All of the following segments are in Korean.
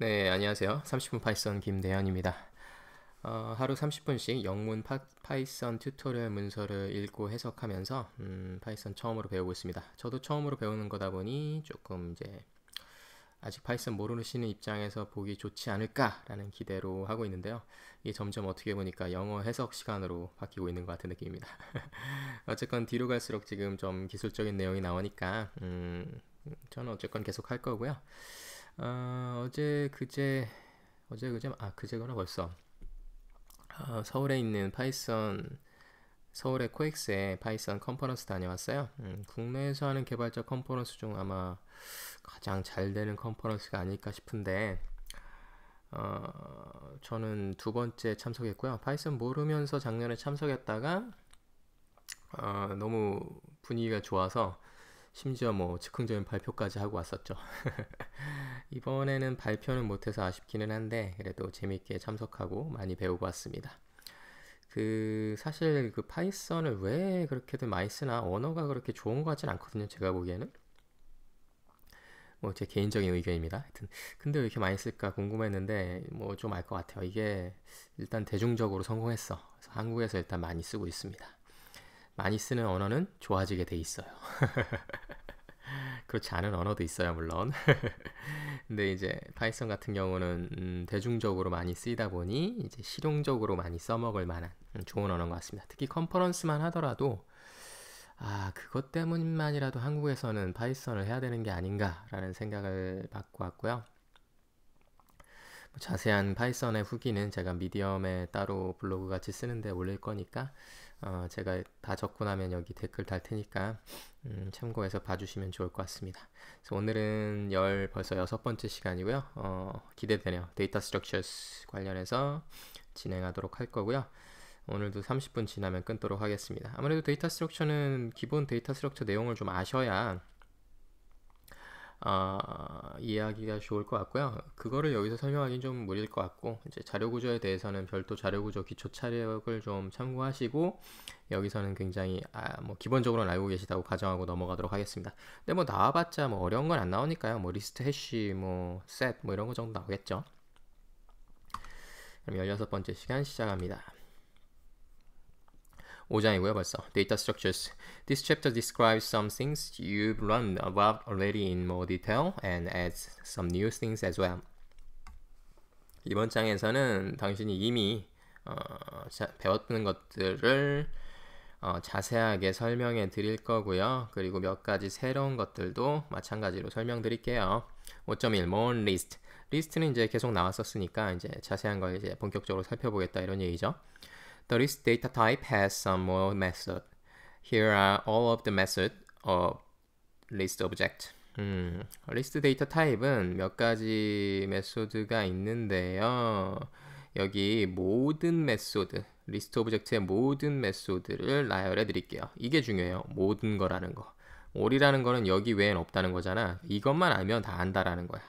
네, 안녕하세요. 30분 파이썬 김대현입니다. 하루 30분씩 영문 파이썬 튜토리얼 문서를 읽고 해석하면서 파이썬 처음으로 배우고 있습니다. 저도 처음으로 배우는 거다 보니 조금 이제 아직 파이썬 모르시는 입장에서 보기 좋지 않을까라는 기대로 하고 있는데요. 이게 점점 어떻게 보니까 영어 해석 시간으로 바뀌고 있는 것 같은 느낌입니다. 어쨌건 뒤로 갈수록 지금 좀 기술적인 내용이 나오니까 저는 어쨌건 계속 할 거고요. 그제거나 벌써 서울에 있는 서울의 코엑스에 파이썬 컨퍼런스 다녀왔어요. 국내에서 하는 개발자 컨퍼런스 중 아마 가장 잘 되는 컨퍼런스가 아닐까 싶은데 저는 두 번째 참석했고요. 파이썬 모르면서 작년에 참석했다가 너무 분위기가 좋아서 심지어 뭐 즉흥적인 발표까지 하고 왔었죠. 이번에는 발표는 못해서 아쉽기는 한데 그래도 재밌게 참석하고 많이 배우고 왔습니다. 사실 파이썬을 왜 그렇게들 많이 쓰나, 언어가 그렇게 좋은 것 같진 않거든요. 제가 보기에는 뭐 제 개인적인 의견입니다. 하여튼 근데 왜 이렇게 많이 쓸까 궁금했는데 뭐 좀 알 것 같아요. 이게 일단 대중적으로 성공했어. 그래서 한국에서 일단 많이 쓰고 있습니다. 많이 쓰는 언어는 좋아지게 돼 있어요. 그렇지 않은 언어도 있어요, 물론. 근데 이제 파이썬 같은 경우는 대중적으로 많이 쓰이다 보니 이제 실용적으로 많이 써먹을 만한 좋은 언어인 것 같습니다. 특히 컨퍼런스만 하더라도 그것 때문만이라도 한국에서는 파이썬을 해야 되는 게 아닌가라는 생각을 받고 왔고요. 자세한 파이썬의 후기는 제가 미디엄에 따로 블로그 같이 쓰는데 올릴 거니까 제가 다 적고 나면 여기 댓글 달 테니까 참고해서 봐주시면 좋을 것 같습니다. 그래서 오늘은 벌써 6번째 시간이고요. 기대되네요. 데이터 스트럭처스 관련해서 진행하도록 할 거고요. 오늘도 30분 지나면 끊도록 하겠습니다. 아무래도 데이터 스트럭처는 기본 데이터 스트럭처 내용을 좀 아셔야 이해하기가 좋을 것 같고요. 그거를 여기서 설명하기는 좀 무리일 것 같고, 이제 자료 구조에 대해서는 별도 자료 구조 기초 차력을 좀 참고하시고, 여기서는 굉장히 뭐 기본적으로는 알고 계시다고 가정하고 넘어가도록 하겠습니다. 근데 뭐 나와봤자 뭐 어려운 건 안 나오니까요. 뭐 리스트 해시, 뭐 셋, 뭐 이런 거 정도 나오겠죠. 그럼 16번째 시간 시작합니다. 5장이고요, 벌써. Data Structures. This chapter describes some things you've learned about already in more detail and adds some new things as well. 이번 장에서는 당신이 이미 배웠던 것들을 자세하게 설명해 드릴 거고요. 그리고 몇 가지 새로운 것들도 마찬가지로 설명드릴게요. 5.1 More List. 리스트는 이제 계속 나왔었으니까 이제 자세한 걸 이제 본격적으로 살펴보겠다 이런 얘기죠. The list data type has some more method. Here are all of the method of list object. 리스트 데이터 타입은 몇 가지 메소드가 있는데요. 여기 모든 메소드, 리스트 오브젝트의 모든 메소드를 나열해 드릴게요. 이게 중요해요. 모든 거라는 거. all이라는 거는 여기 외엔 없다는 거잖아. 이것만 알면 다 안다라는 거야.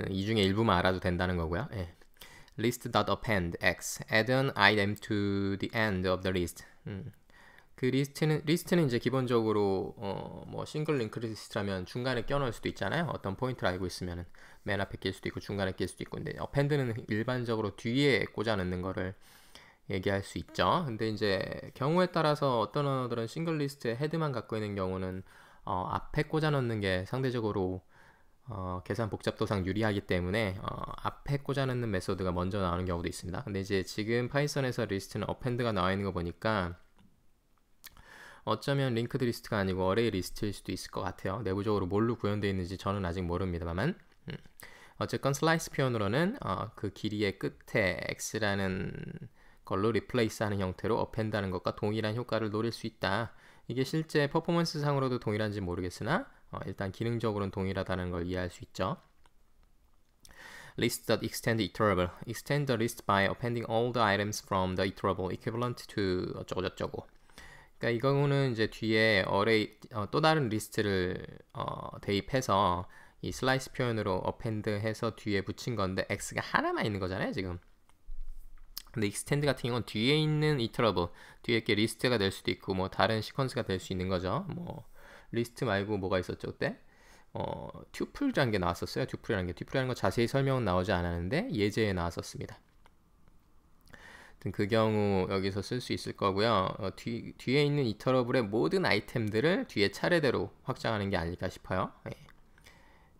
이 중에 일부만 알아도 된다는 거고요. 예. list.append x add an item to the end of the list. 그 리스트는 이제 기본적으로 뭐 싱글 링크 리스트라면 중간에 껴넣을 수도 있잖아요. 어떤 포인트를 알고 있으면은 맨 앞에 낄 수도 있고 중간에 낄 수도 있고. 근데 append는 일반적으로 뒤에 꽂아 넣는 거를 얘기할 수 있죠. 근데 이제 경우에 따라서 어떤 언어들은 싱글 리스트에 헤드만 갖고 있는 경우는 앞에 꽂아 넣는 게 상대적으로 계산 복잡도상 유리하기 때문에 앞에 꽂아 넣는 메소드가 먼저 나오는 경우도 있습니다. 근데 이제 지금 파이썬에서 리스트는 append가 나와 있는 거 보니까 어쩌면 링크드 리스트가 아니고 어레이 리스트일 수도 있을 것 같아요. 내부적으로 뭘로 구현되어 있는지 저는 아직 모릅니다만 어쨌건 슬라이스 표현으로는 그 길이의 끝에 x라는 걸로 replace 하는 형태로 append 하는 것과 동일한 효과를 노릴 수 있다. 이게 실제 퍼포먼스 상으로도 동일한지 모르겠으나 일단 기능적으로는 동일하다는 걸 이해할 수 있죠. list.extend iterable. extend the list by appending all the items from the iterable equivalent to 어쩌고저쩌고. 그러니까 이 경우는 이제 뒤에 또 다른 리스트를 대입해서 이 슬라이스 표현으로 append 해서 뒤에 붙인 건데 x가 하나만 있는 거잖아요, 지금. 근데 extend 같은 경우는 뒤에 있는 iterable, 뒤에 게 리스트가 될 수도 있고 뭐 다른 시퀀스가 될 수 있는 거죠. 뭐 리스트 말고 뭐가 있었죠 그때? 튜플이라는 게 나왔었어요. 튜플이라는 거 자세히 설명은 나오지 않았는데 예제에 나왔었습니다. 그 경우 여기서 쓸 수 있을 거고요. 뒤에 있는 이터러블의 모든 아이템들을 뒤에 차례대로 확장하는 게 아닐까 싶어요. 예.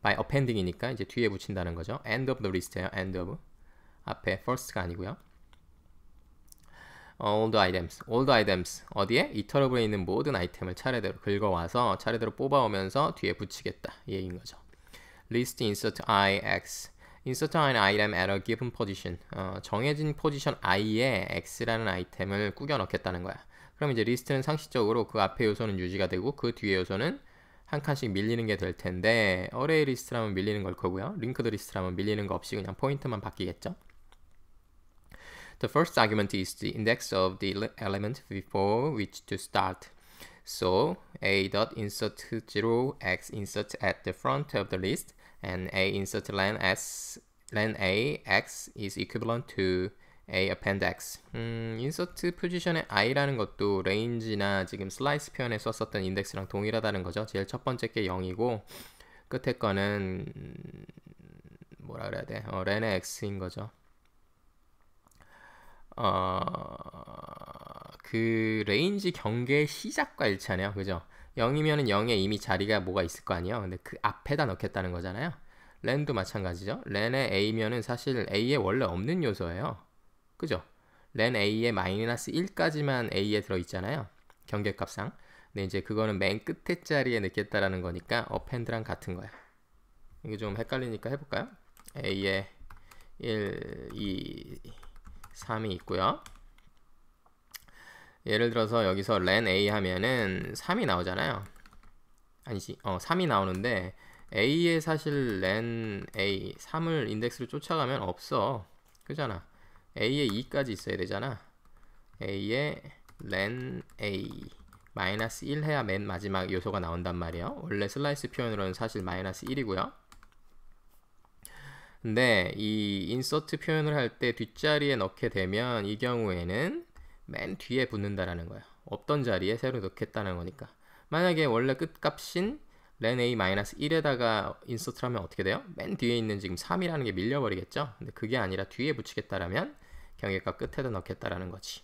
by appending이니까 이제 뒤에 붙인다는 거죠. end of the list예요. end of. 앞에 first가 아니고요. all the items 어디에? 이터러블에 있는 모든 아이템을 차례대로 긁어와서 차례대로 뽑아오면서 뒤에 붙이겠다 이 얘기인 거죠. list insert I, X insert an item at a given position 정해진 포지션 i에 x라는 아이템을 꾸겨 넣겠다는 거야. 그럼 이제 리스트는 상식적으로 그 앞에 요소는 유지가 되고 그 뒤에 요소는 한 칸씩 밀리는 게 될 텐데 어레이 리스트라면 밀리는 걸 거고요. 링크드 리스트라면 밀리는 거 없이 그냥 포인트만 바뀌겠죠. The first argument is the index of the element before which to start. So a dot insert 0x insert at the front of the list and a insert len a x is equivalent to a append x. insert 포지션의 i라는 것도 range나 지금 slice 표현에 썼었던 인덱스랑 동일하다는 거죠. 제일 첫 번째 게 0이고 끝에 거는 뭐라 그래야 돼? len의 x인 거죠. 그 레인지 경계의 시작과 일치하네요. 그죠? 0이면은 0에 이미 자리가 뭐가 있을 거 아니에요. 근데 그 앞에다 넣겠다는 거잖아요. 렌도 마찬가지죠. 렌의 a면은 사실 a에 원래 없는 요소예요. 그죠? len a의 마이너스 1까지만 a에 들어있잖아요. 경계값상. 근데 이제 그거는 맨 끝에 자리에 넣겠다라는 거니까 append랑 같은 거야. 이게 좀 헷갈리니까 해볼까요? a에 1, 2, 3이 있고요. 예를 들어서 여기서 len a 하면은 3이 나오잖아요. 아니지, 3이 나오는데 a에 사실 len a 3을 인덱스를 쫓아가면 없어. 그잖아. a에 2까지 있어야 되잖아. a에 len a 마이너스 1 해야 맨 마지막 요소가 나온단 말이에요. 원래 슬라이스 표현으로는 사실 마이너스 1이고요. 근데 이 인서트 표현을 할 때 뒷자리에 넣게 되면 이 경우에는 맨 뒤에 붙는다라는 거예요. 없던 자리에 새로 넣겠다는 거니까. 만약에 원래 끝값인 len a-1에다가 인서트를 하면 어떻게 돼요? 맨 뒤에 있는 지금 3이라는 게 밀려버리겠죠? 근데 그게 아니라 뒤에 붙이겠다라면 경계값 끝에다 넣겠다라는 거지.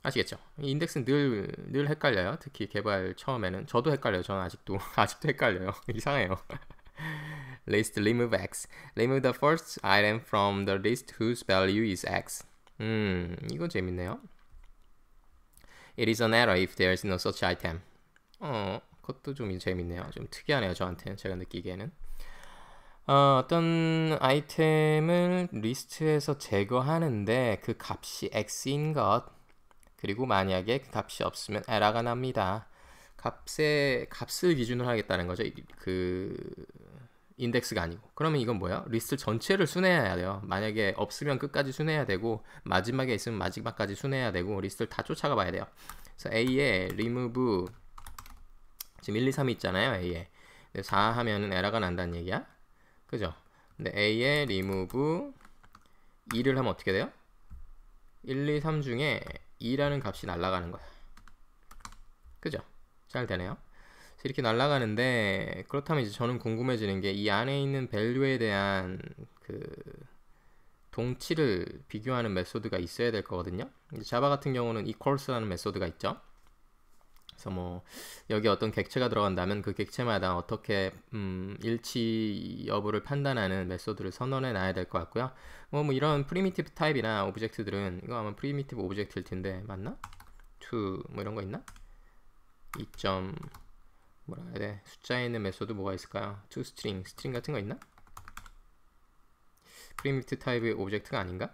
아시겠죠? 이 인덱스는 늘 헷갈려요. 특히 개발 처음에는. 저도 헷갈려요. 저는 아직도 헷갈려요. 이상해요. list remove x. remove the first item from the list whose value is x. 이거 재밌네요. It is an error if there is no such item. 그것도 좀 재밌네요. 좀 특이하네요. 저한테는 제가 느끼기에는. 어떤 아이템을 리스트에서 제거하는데 그 값이 x인 것 그리고 만약에 그 값이 없으면 에러가 납니다. 값을 기준으로 하겠다는 거죠. 그 인덱스가 아니고. 그러면 이건 뭐야? 리스트 전체를 순회해야 돼요. 만약에 없으면 끝까지 순회해야 되고 마지막에 있으면 마지막까지 순회해야 되고 리스트를 다 쫓아가 봐야 돼요. 그래서 A에 remove 지금 1, 2, 3이 있잖아요. A에 4 하면은 에러가 난다는 얘기야. 그죠? 근데 A에 remove 2를 하면 어떻게 돼요? 1, 2, 3 중에 2라는 값이 날아가는 거야. 그죠? 잘 되네요. 이렇게 날아가는데 그렇다면 이제 저는 궁금해지는 게 이 안에 있는 밸류에 대한 그 동치를 비교하는 메소드가 있어야 될 거거든요. 자바 같은 경우는 equals라는 메소드가 있죠. 그래서 뭐 여기 어떤 객체가 들어간다면 그 객체마다 어떻게 일치 여부를 판단하는 메소드를 선언해 놔야 될 것 같고요. 뭐 이런 프리미티브 타입이나 오브젝트들은 이거 아마 프리미티브 오브젝트일 텐데 맞나? to 뭐 이런 거 있나? 2. 뭐라 해야 돼? 숫자에 있는 메소드 뭐가 있을까요? to string 같은 거 있나? 프리미티브 타입의 오브젝트가 아닌가?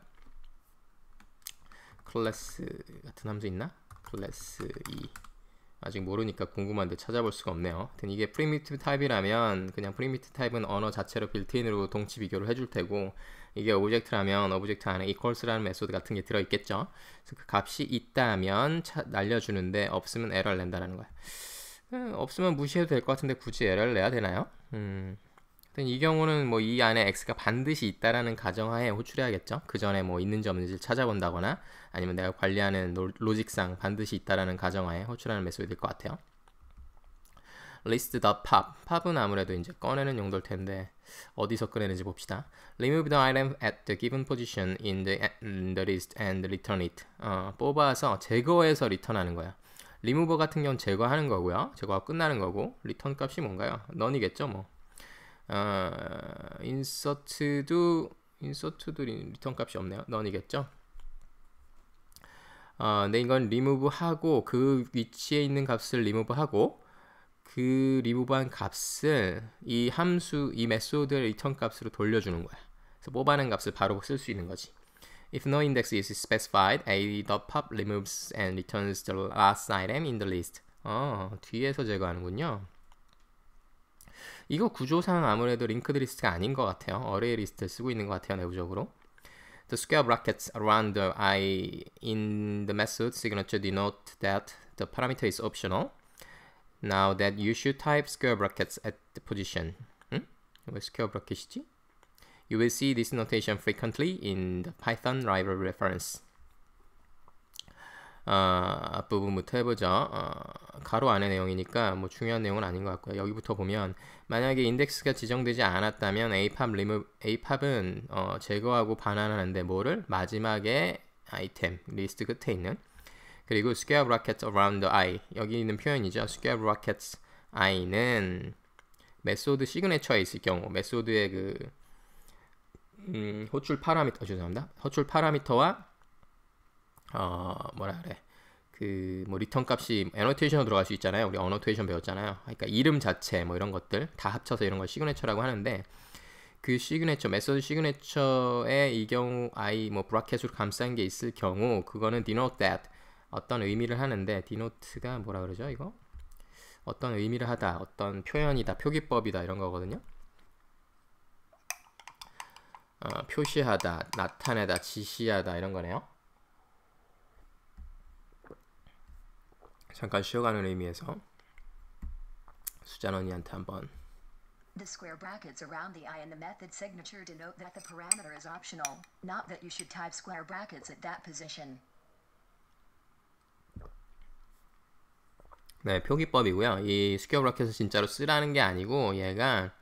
클래스 같은 함수 있나? 클래스 2 아직 모르니까 궁금한데 찾아볼 수가 없네요. 이게 프리미티브 타입이라면 그냥 프리미티브 타입은 언어 자체로 빌트인으로 동치 비교를 해줄 테고 이게 오브젝트라면 오브젝트 안에 equals라는 메소드 같은 게 들어있겠죠. 그래서 그 값이 있다면 날려주는데 없으면 에러를 낸다는 거야. 없으면 무시해도 될 것 같은데 굳이 에러를 내야 되나요? 이 경우는 뭐 이 안에 x가 반드시 있다라는 가정하에 호출해야겠죠. 그 전에 뭐 있는지 없는지 찾아본다거나 아니면 내가 관리하는 로직상 반드시 있다라는 가정하에 호출하는 메소드일 것 같아요. list the pop. pop은 아무래도 이제 꺼내는 용도일 텐데 어디서 꺼내는지 봅시다. remove the item at the given position in the list and return it. 뽑아서 제거해서 리턴하는 거야. 리무버 같은 경우는 제거하는 거고요. 제거가 끝나는 거고 리턴 값이 뭔가요? none이겠죠 뭐. 인서트도 리턴 값이 없네요. none이겠죠. 근데 이건 remove 하고 그 위치에 있는 값을 remove 하고 그 리무브한 값을 이 함수, 이 메소드의 리턴 값으로 돌려주는 거야. 그래서 뽑아낸 값을 바로 쓸 수 있는 거지. If no index is specified, a the pop removes and returns the last item in the list. 뒤에서 제거하는군요. 이거 구조상 아무래도 linked 리스트가 아닌 것 같아요. array 리스트를 쓰고 있는 것 같아요, 내부적으로. The square brackets around the I in the method signature denote that the parameter is optional. Now that you should type square brackets at the position. 왜 square bracket이지? You will see this notation frequently in the Python library reference. 앞부분부터 해보죠. 가로 안의 내용이니까 뭐 중요한 내용은 아닌 것 같고요. 여기부터 보면 만약에 인덱스가 지정되지 않았다면 apop은 제거하고 반환하는데 뭐를? 마지막에 아이템, 리스트 끝에 있는 그리고 square brackets around the I 여기 있는 표현이죠. square brackets I는 메소드 시그네처에 있을 경우 메소드의 그 호출 파라미터 죄송합니다. 호출 파라미터와 뭐라 그래 그 뭐 리턴 값이 애노테이션으로 들어갈 수 있잖아요. 우리 어노테이션 배웠잖아요. 그러니까 이름 자체 뭐 이런 것들 다 합쳐서 이런 걸 시그네처라고 하는데 그 시그네처 메소드 시그네처에 이 경우 I 뭐 브라켓으로 감싼 게 있을 경우 그거는 denote that 어떤 의미를 하는데 denote가 뭐라 그러죠 이거? 어떤 의미를 하다, 어떤 표현이다, 표기법이다 이런 거거든요. 표시하다, 나타내다, 지시하다 이런 거네요. 잠깐 쉬어가는 의미에서 수잔언니한테 한번 The square brackets around the I in the method signature denote that the parameter is optional, not that you should type square brackets at that position. 네, 표기법이고요. 이 스퀘어 브라켓을 진짜로 쓰라는 게 아니고 얘가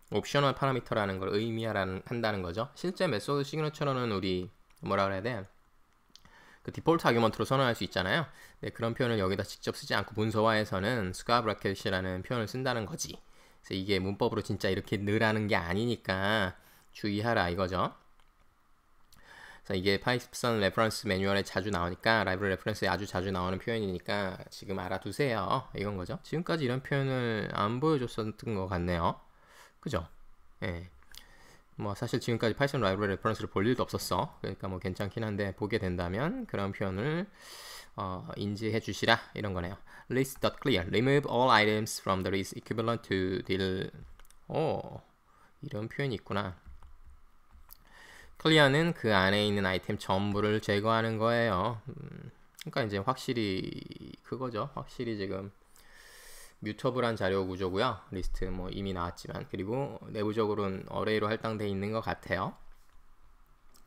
옵셔널 파라미터라는 걸 의미한다는 거죠. 실제 메소드 시그너처로는 우리 뭐라 그래야 돼? 그 디폴트 아규먼트로 선언할 수 있잖아요. 네, 그런 표현을 여기다 직접 쓰지 않고 문서화에서는 스퀘어 브라켓이라는 표현을 쓴다는 거지. 그래서 이게 문법으로 진짜 이렇게 넣으라는 게 아니니까 주의하라 이거죠. 그래서 이게 파이썬 레퍼런스 매뉴얼에 자주 나오니까 라이브러리 레퍼런스에 아주 자주 나오는 표현이니까 지금 알아두세요. 이건 거죠. 지금까지 이런 표현을 안 보여줬었던 것 같네요. 그죠? 예. 뭐 사실 지금까지 파이썬 라이브러리 레퍼런스를 볼 일도 없었어. 그러니까 뭐 괜찮긴 한데 보게 된다면 그런 표현을 인지해 주시라 이런 거네요. list.clear remove all items from the list equivalent to deal. 이런 표현이 있구나. clear는 그 안에 있는 아이템 전부를 제거하는 거예요. 그러니까 이제 확실히 그거죠. 확실히 지금 뮤터블한 자료 구조고요. 리스트 뭐 이미 나왔지만 그리고 내부적으로는 어레이로 할당되어 있는 것 같아요.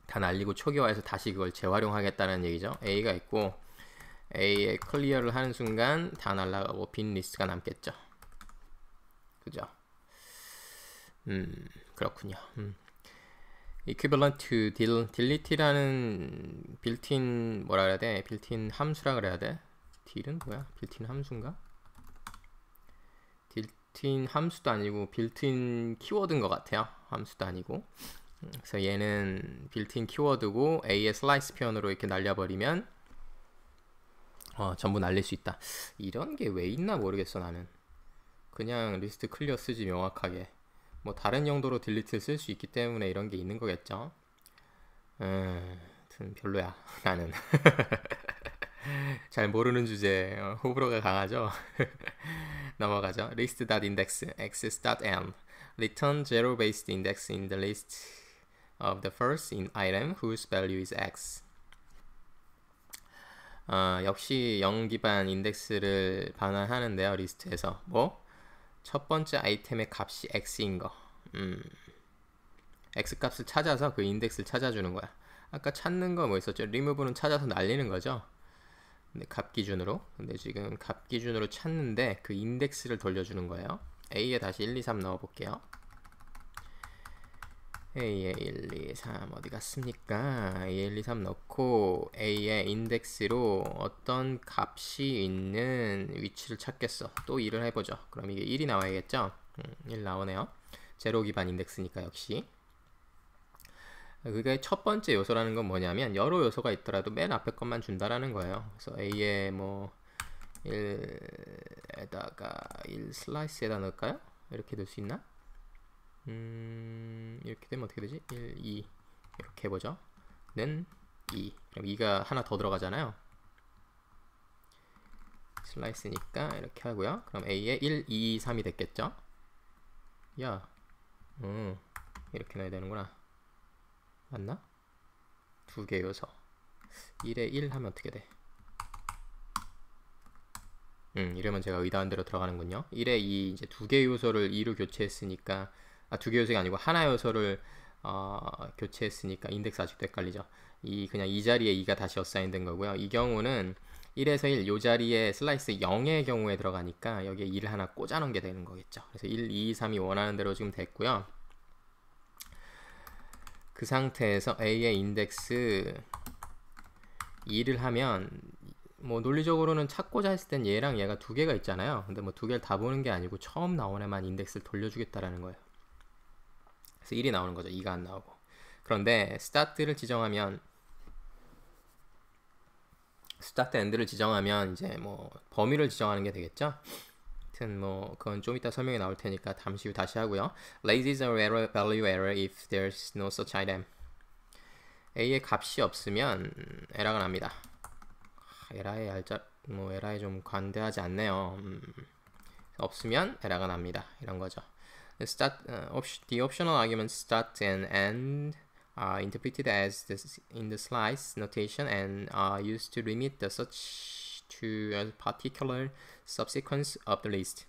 다 날리고 초기화해서 다시 그걸 재활용하겠다는 얘기죠. A가 있고 A에 클리어를 하는 순간 다 날라가고 빈 리스트가 남겠죠. 그죠? 그렇군요. equivalent to delete라는 빌트인 뭐라 그래야 돼? 빌트인 함수라 그래야 돼? 딜은 뭐야? 빌트인 함수인가? 빌트인 함수도 아니고 빌트인 키워드인 것 같아요. 함수도 아니고. 그래서 얘는 빌트인 키워드고 A의 슬라이스 표현으로 이렇게 날려버리면 전부 날릴 수 있다. 이런 게 왜 있나 모르겠어 나는. 그냥 리스트 클리어 쓰지 명확하게. 뭐 다른 용도로 딜리트를 쓸 수 있기 때문에 이런 게 있는 거겠죠. 별로야 나는. 잘 모르는 주제 호불호가 강하죠. 넘어가죠. list.index axis.end return zero based index in the list of the first in item whose value is x. 역시 0 기반 인덱스를 반환하는데요. 리스트에서 뭐? 첫 번째 아이템의 값이 x인 거. x 값을 찾아서 그 인덱스를 찾아주는 거야. 아까 찾는 거 뭐 있었죠? remove는 찾아서 날리는 거죠. 근데 값 기준으로. 근데 지금 값 기준으로 찾는데 그 인덱스를 돌려주는 거예요. A에 다시 1, 2, 3 넣어볼게요. A에 1, 2, 3 어디 갔습니까? A에 1, 2, 3 넣고 A의 인덱스로 어떤 값이 있는 위치를 찾겠어. 또 1을 해보죠. 그럼 이게 1이 나와야겠죠? 1 나오네요. 제로 기반 인덱스니까 역시. 그게 첫 번째 요소라는 건 뭐냐면 여러 요소가 있더라도 맨 앞에 것만 준다라는 거예요. 그래서 A에 뭐 1에다가 1 슬라이스에다 넣을까요? 이렇게 넣을 수 있나? 이렇게 되면 어떻게 되지? 1, 2 이렇게 해보죠. 는 2. 그럼 2가 하나 더 들어가잖아요. 슬라이스니까 이렇게 하고요. 그럼 A에 1, 2, 3이 됐겠죠? 야, 이렇게 넣어야 되는구나. 맞나? 두 개 요소. 1에 1 하면 어떻게 돼? 이러면 제가 의도한 대로 들어가는군요. 1에 2 이제 두 개 요소를 2로 교체했으니까 두 개 요소가 아니고 하나 요소를 교체했으니까 인덱스 아직도 헷갈리죠. 그냥 이 자리에 2가 다시 어사인 된 거고요. 이 경우는 1에서 1 요 자리에 슬라이스 0의 경우에 들어가니까 여기에 2를 하나 꽂아 놓은 게 되는 거겠죠. 그래서 1, 2, 3이 원하는 대로 지금 됐고요. 그 상태에서 A의 인덱스 2를 하면 뭐 논리적으로는 찾고자 했을 땐 얘랑 얘가 두 개가 있잖아요. 근데 뭐 두 개를 다 보는 게 아니고 처음 나온 애만 인덱스를 돌려주겠다라는 거예요. 그래서 1이 나오는 거죠. 2가 안 나오고. 그런데 스타트를 지정하면 스타트 엔드를 지정하면 이제 뭐 범위를 지정하는 게 되겠죠. 하여튼 뭐 그건 좀 이따 설명이 나올 테니까 잠시 후 다시 하고요. Lazy is a value error if there's no such item. A의 값이 없으면 에러가 납니다. 에러에 에러에 좀 관대하지 않네요. 없으면 에러가 납니다. 이런 거죠. The optional arguments start and end are interpreted as in the slice notation and are used to limit the search to a particular subsequence of the list.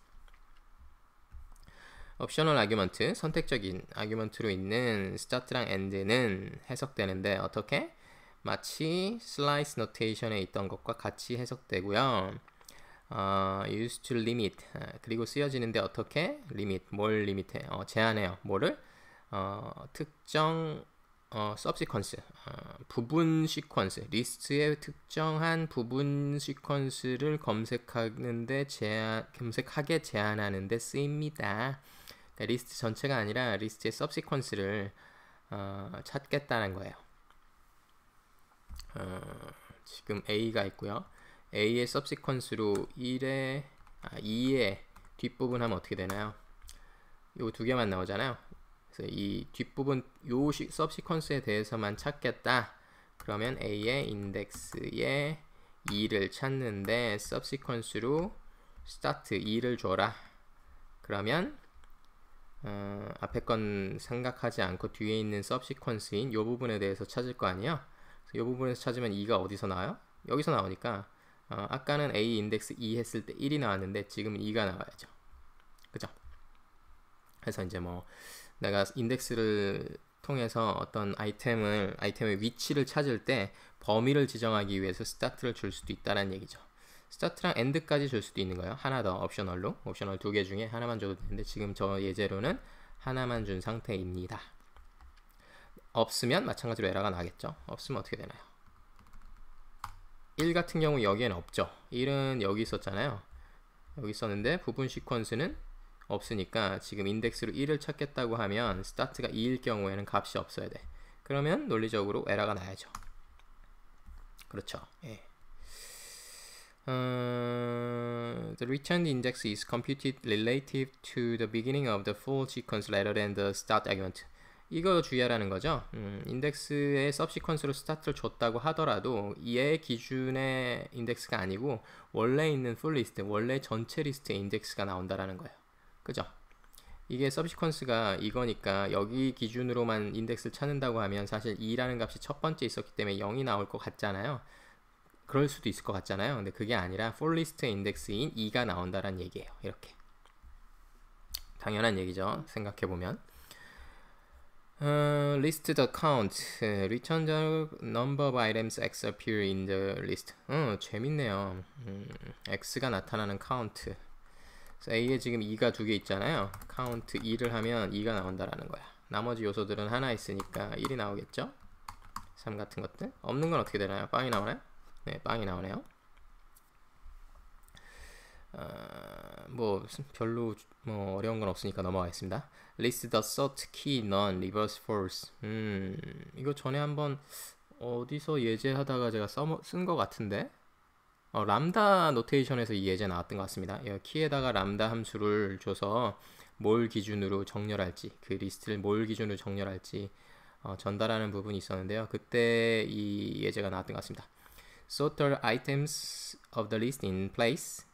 옵셔널 아규먼트, 선택적인 아규먼트로 있는 start랑 end는 해석되는데 어떻게? 마치 슬라이스 노테이션에 있던 것과 같이 해석되고요. used to limit 그리고 쓰여지는데 어떻게? limit 뭘 리밋해? 제한해요. 뭐를? 특정 subsequence 부분 시퀀스 리스트의 특정한 부분 시퀀스를 검색하게 제한하는데 쓰입니다. 그러니까 리스트 전체가 아니라 리스트의 subsequence를 찾겠다는 거예요. 지금 A가 있고요. A의 subsequence로 2의 뒷부분 하면 어떻게 되나요? 요 두 개만 나오잖아요. 그래서 이 뒷부분 요 subsequence에 대해서만 찾겠다. 그러면 A의 인덱스에 2를 찾는데 subsequence로 start 2를 줘라. 그러면 앞에 건 생각하지 않고 뒤에 있는 subsequence인 요 부분에 대해서 찾을 거 아니에요. 이 부분에서 찾으면 2가 어디서 나와요? 여기서 나오니까 아까는 A 인덱스 2 했을 때 1이 나왔는데 지금은 2가 나와야죠. 그죠? 그래서 이제 뭐 내가 인덱스를 통해서 어떤 아이템의 위치를 찾을 때 범위를 지정하기 위해서 스타트를 줄 수도 있다는 얘기죠. 스타트랑 엔드까지 줄 수도 있는 거예요. 하나 더 옵셔널로. 옵셔널 두 개 중에 하나만 줘도 되는데 지금 저 예제로는 하나만 준 상태입니다. 없으면 마찬가지로 에러가 나겠죠. 없으면 어떻게 되나요? 1 같은 경우 여기에는 없죠. 1은 여기 있었잖아요. 여기 있었는데 부분 시퀀스는 없으니까 지금 인덱스로 1을 찾겠다고 하면 스타트가 2일 경우에는 값이 없어야 돼. 그러면 논리적으로 에러가 나야죠. 그렇죠. 예. The returned index is computed relative to the beginning of the full sequence rather than the start argument. 이거 주의하라는 거죠. 인덱스의 subsequence로 스타트를 줬다고 하더라도 얘 기준의 인덱스가 아니고 원래 있는 full 리스트, 원래 전체 리스트의 인덱스가 나온다라는 거예요. 그죠? 이게 subsequence가 이거니까 여기 기준으로만 인덱스를 찾는다고 하면 사실 2라는 값이 첫 번째 있었기 때문에 0이 나올 것 같잖아요. 그럴 수도 있을 것 같잖아요. 근데 그게 아니라 full 리스트의 인덱스인 2가 나온다라는 얘기예요. 이렇게. 당연한 얘기죠. 생각해보면. List the count. Return the number of items X appear in the list. 재밌네요. X가 나타나는 count. A에 지금 2가 2개 있잖아요. count 2를 하면 2가 나온다라는 거야. 나머지 요소들은 하나 있으니까 1이 나오겠죠? 3 같은 것들. 없는 건 어떻게 되나요? 빵이 나오나요? 네, 빵이 나오네요. 뭐 별로 뭐 어려운 건 없으니까 넘어가겠습니다. List the sort key none reverse false. 이거 전에 한번 어디서 예제하다가 제가 쓴 것 같은데 람다 노테이션에서 이 예제 나왔던 것 같습니다. 키에다가 람다 함수를 줘서 뭘 기준으로 정렬할지, 그 리스트를 뭘 기준으로 정렬할지 전달하는 부분이 있었는데요. 그때 이 예제가 나왔던 것 같습니다. Sort the items of the list in place.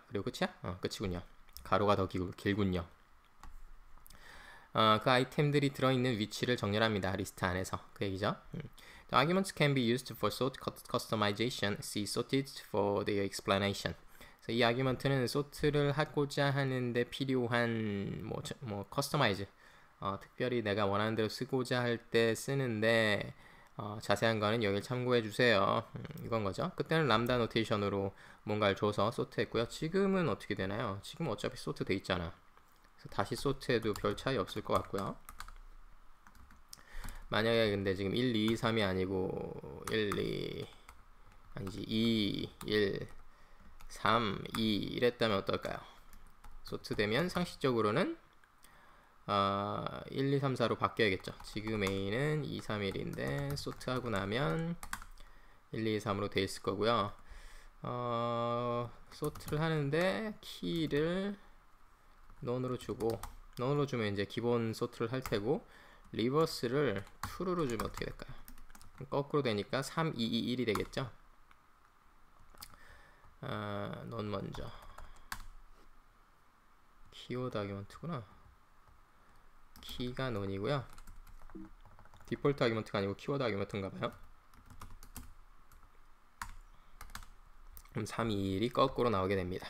그리고 끝이야? 끝이군요. 가로가 더 길군요. 그 아이템들이 들어있는 위치를 정렬합니다. 리스트 안에서. 그 얘기죠. The arguments can be used for sort customization. See sorted for their explanation. 그래서 이 아규먼트는 sort를 하고자 하는데 필요한 customize, 특별히 내가 원하는 대로 쓰고자 할 때 쓰는데 자세한 거는 여기를 참고해 주세요. 이건 거죠. 그때는 람다 노테이션으로 뭔가를 줘서 sort 했고요. 지금은 어떻게 되나요? 지금 어차피 sort 돼 있잖아. 그래서 다시 sort 해도 별 차이 없을 것 같고요. 만약에 근데 지금 1, 2, 3이 아니고 2, 1, 3, 2 이랬다면 어떨까요? sort 되면 상식적으로는 1, 2, 3, 4로 바뀌어야겠죠. 지금 A는 2, 3, 1인데 sort 하고 나면 1, 2, 3으로 돼 있을 거고요. sort를 하는데 키를 none으로 주고, none으로 주면 이제 기본 sort를 할 테고, 리버스를 true로 주면 어떻게 될까요? 거꾸로 되니까 3, 2, 2, 1이 되겠죠. none 먼저. 키워드 아규먼트구나. 키가 none이고요. 디폴트 아규먼트가 아니고 키워드 아규먼트인가 봐요. 그럼 3, 2, 1이 거꾸로 나오게 됩니다.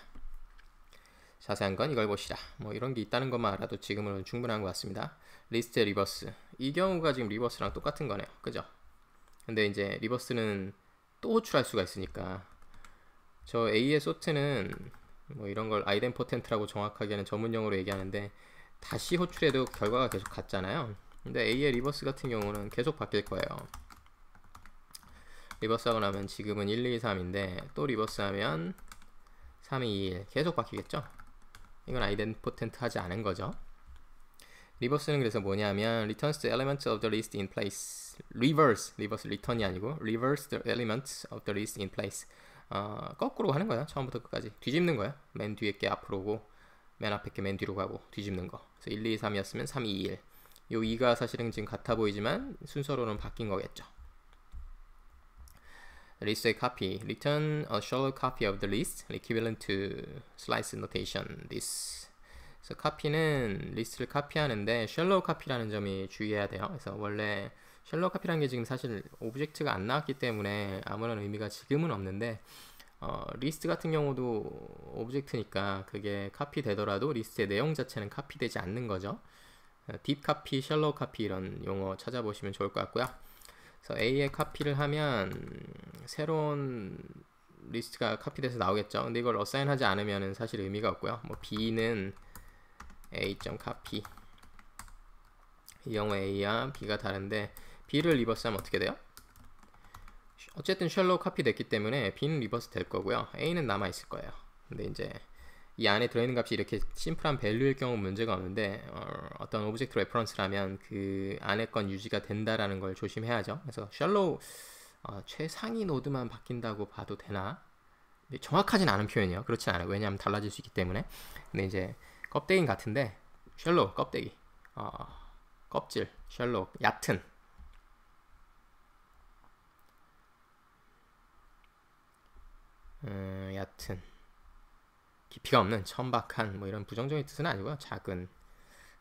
자세한 건 이걸 보시라. 뭐 이런 게 있다는 것만 알아도 지금은 충분한 것 같습니다. 리스트의 리버스. 이 경우가 지금 리버스랑 똑같은 거네요. 그죠? 근데 이제 리버스는 또 호출할 수가 있으니까 저 A의 sort는 뭐 이런 걸 아이덴포텐트라고 정확하게는 전문용어로 얘기하는데 다시 호출해도 결과가 계속 같잖아요. 근데 A의 리버스 같은 경우는 계속 바뀔 거예요. 리버스 하고 나면 지금은 1, 2, 3인데 또 리버스 하면 3, 2, 1 계속 바뀌겠죠. 이건 아이덴포텐트 하지 않은 거죠. 리버스는 그래서 뭐냐면 returns the elements of the list in place. reverse return이 아니고 reverse the elements of the list in place. 거꾸로 하는 거야. 처음부터 끝까지 뒤집는 거야. 맨 뒤에 게 앞으로 오고 맨 앞에 게 맨 뒤로 가고 뒤집는 거. 그래서 1, 2, 3이었으면 3, 2, 1. 요 2가 사실은 지금 같아 보이지만 순서로는 바뀐 거겠죠. list의 copy. Return a shallow copy of the list equivalent to slice notation. This. 그래서 copy는 리스트를 카피하는데 shallow copy라는 점이 주의해야 돼요. 그래서 원래 shallow copy라는 게 지금 사실 오브젝트가 안 나왔기 때문에 아무런 의미가 지금은 없는데 리스트 같은 경우도 오브젝트니까 그게 카피 되더라도 리스트의 내용 자체는 카피되지 않는 거죠. 딥 카피, shallow 카피 이런 용어 찾아보시면 좋을 것 같고요. 그래서 A에 카피를 하면 새로운 리스트가 카피돼서 나오겠죠. 근데 이걸 어사인 하지 않으면 사실 의미가 없고요. 뭐 B는 A.copy. 이 경우 A와 B가 다른데 B를 리버스하면 어떻게 돼요? 어쨌든 shallow copy 됐기 때문에 B는 리버스 될 거고요. A는 남아 있을 거예요. 근데 이제 이 안에 들어있는 값이 이렇게 심플한 밸류일 경우 문제가 없는데 어떤 오브젝트 레퍼런스라면 그 안에 건 유지가 된다라는 걸 조심해야죠. 그래서 shallow 최상위 노드만 바뀐다고 봐도 되나? 정확하진 않은 표현이에요. 그렇진 않아요. 왜냐하면 달라질 수 있기 때문에. 근데 이제 껍데기는 같은데 shallow 껍데기, 껍질, shallow 얕은. 얕은, 깊이가 없는, 천박한 뭐 이런 부정적인 뜻은 아니고요. 작은,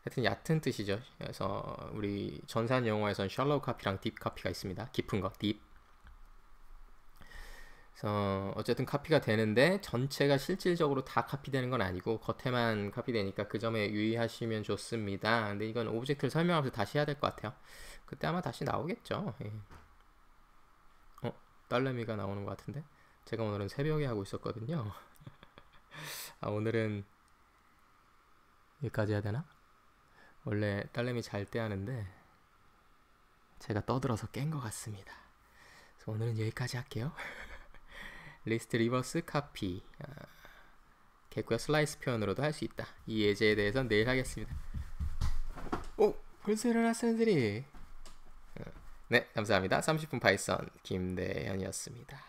하여튼 얕은 뜻이죠. 그래서 우리 전산 용어에선 shallow copy랑 deep copy가 있습니다. 깊은 거, deep. 그래서 어쨌든 카피가 되는데 전체가 실질적으로 다 카피되는 건 아니고 겉에만 카피되니까 그 점에 유의하시면 좋습니다. 근데 이건 오브젝트를 설명하면서 다시 해야 될 것 같아요. 그때 아마 다시 나오겠죠. 예. 딸내미가 나오는 것 같은데 제가 오늘은 새벽에 하고 있었거든요. 오늘은 여기까지 해야 되나? 원래 딸내미 잘 때 하는데 제가 떠들어서 깬 것 같습니다. 그래서 오늘은 여기까지 할게요. 리스트 리버스 카피 개구야 슬라이스 표현으로도 할 수 있다. 이 예제에 대해서는 내일 하겠습니다. 오! 벌써 일어났어요, 들이. 네, 감사합니다. 30분 파이썬 김대현이었습니다.